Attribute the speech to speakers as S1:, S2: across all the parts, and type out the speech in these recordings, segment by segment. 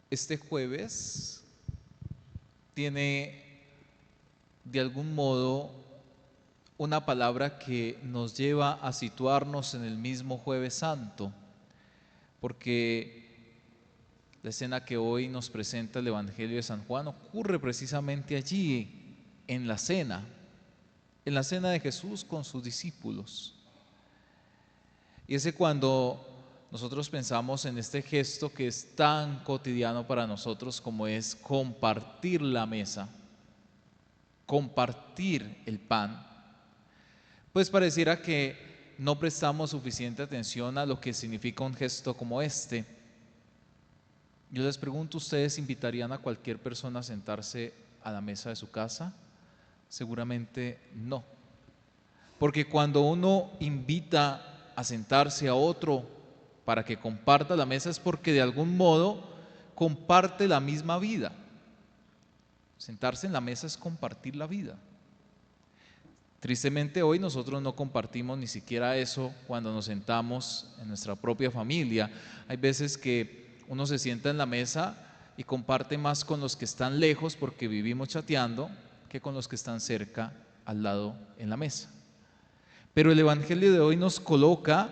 S1: Este jueves tiene de algún modo una palabra que nos lleva a situarnos en el mismo Jueves Santo, porque la escena que hoy nos presenta el Evangelio de San Juan ocurre precisamente allí, en la cena de Jesús con sus discípulos. Y ese cuando nosotros pensamos en este gesto que es tan cotidiano para nosotros como es compartir la mesa, compartir el pan, pues pareciera que no prestamos suficiente atención a lo que significa un gesto como este. Yo les pregunto, ¿ustedes invitarían a cualquier persona a sentarse a la mesa de su casa? Seguramente no. Porque cuando uno invita a sentarse a otro para que comparta la mesa es porque de algún modo comparte la misma vida. Sentarse en la mesa es compartir la vida. Tristemente hoy nosotros no compartimos ni siquiera eso cuando nos sentamos en nuestra propia familia. Hay veces que uno se sienta en la mesa y comparte más con los que están lejos porque vivimos chateando que con los que están cerca al lado en la mesa. Pero el Evangelio de hoy nos coloca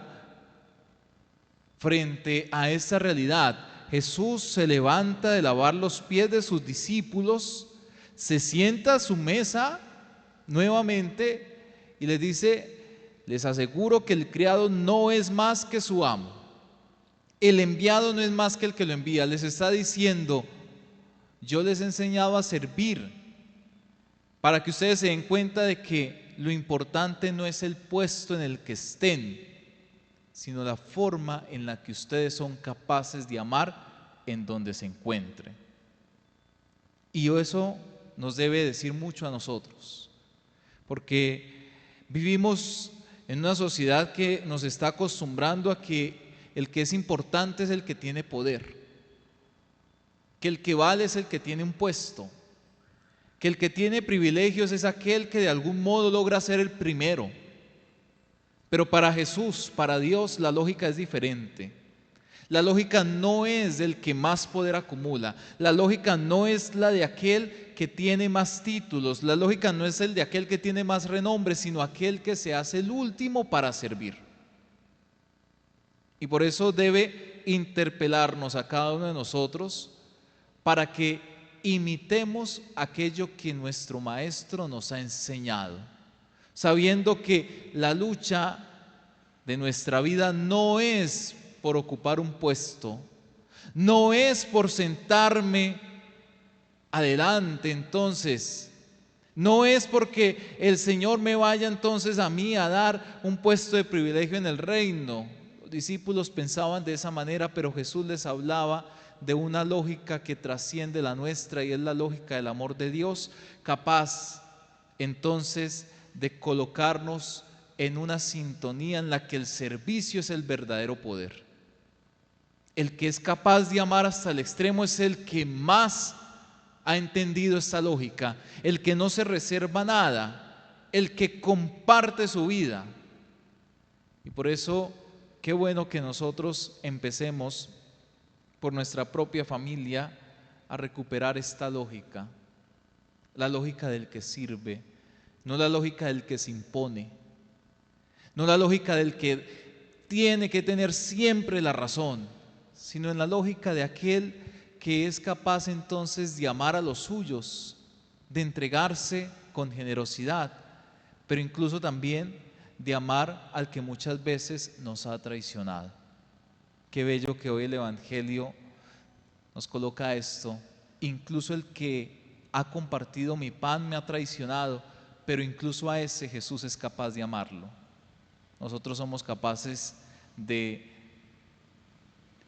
S1: frente a esta realidad. Jesús se levanta de lavar los pies de sus discípulos, se sienta a su mesa nuevamente y les dice: les aseguro que el criado no es más que su amo, el enviado no es más que el que lo envía. Les está diciendo: yo les he enseñado a servir para que ustedes se den cuenta de que lo importante no es el puesto en el que estén, sino la forma en la que ustedes son capaces de amar en donde se encuentren. Y eso nos debe decir mucho a nosotros, porque vivimos en una sociedad que nos está acostumbrando a que el que es importante es el que tiene poder, que el que vale es el que tiene un puesto, que el que tiene privilegios es aquel que de algún modo logra ser el primero. Pero para Jesús, para Dios, la lógica es diferente. La lógica no es del que más poder acumula, la lógica no es la de aquel que tiene más títulos, la lógica no es el de aquel que tiene más renombre, sino aquel que se hace el último para servir. Y por eso debe interpelarnos a cada uno de nosotros para que imitemos aquello que nuestro Maestro nos ha enseñado, sabiendo que la lucha de nuestra vida no es por ocupar un puesto, no es por sentarme adelante entonces, no es porque el Señor me vaya entonces a mí a dar un puesto de privilegio en el reino. Los discípulos pensaban de esa manera, pero Jesús les hablaba de una lógica que trasciende la nuestra y es la lógica del amor de Dios, capaz entonces de colocarnos en una sintonía en la que el servicio es el verdadero poder. El que es capaz de amar hasta el extremo es el que más ha entendido esta lógica, el que no se reserva nada, el que comparte su vida. Y por eso, qué bueno que nosotros empecemos por nuestra propia familia a recuperar esta lógica, la lógica del que sirve, no la lógica del que se impone, no la lógica del que tiene que tener siempre la razón, sino en la lógica de aquel que es capaz entonces de amar a los suyos, de entregarse con generosidad, pero incluso también de amar al que muchas veces nos ha traicionado. Qué bello que hoy el Evangelio nos coloca esto: incluso el que ha compartido mi pan me ha traicionado, pero incluso a ese Jesús es capaz de amarlo. Nosotros somos capaces de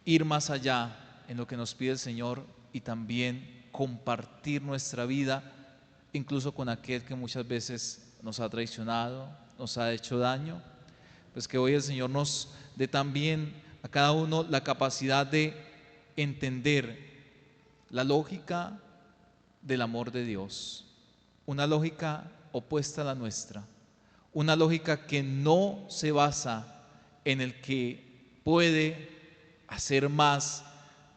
S1: ir más allá en lo que nos pide el Señor y también compartir nuestra vida incluso con aquel que muchas veces nos ha traicionado, nos ha hecho daño. Pues que hoy el Señor nos dé también a cada uno la capacidad de entender la lógica del amor de Dios, una lógica opuesta a la nuestra, una lógica que no se basa en el que puede hacer más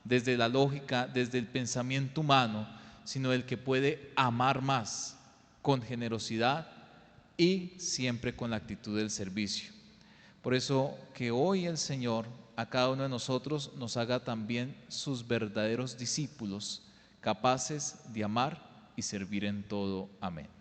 S1: desde la lógica, desde el pensamiento humano, sino el que puede amar más con generosidad y siempre con la actitud del servicio. Por eso que hoy el Señor a cada uno de nosotros nos haga también sus verdaderos discípulos, capaces de amar y servir en todo. Amén.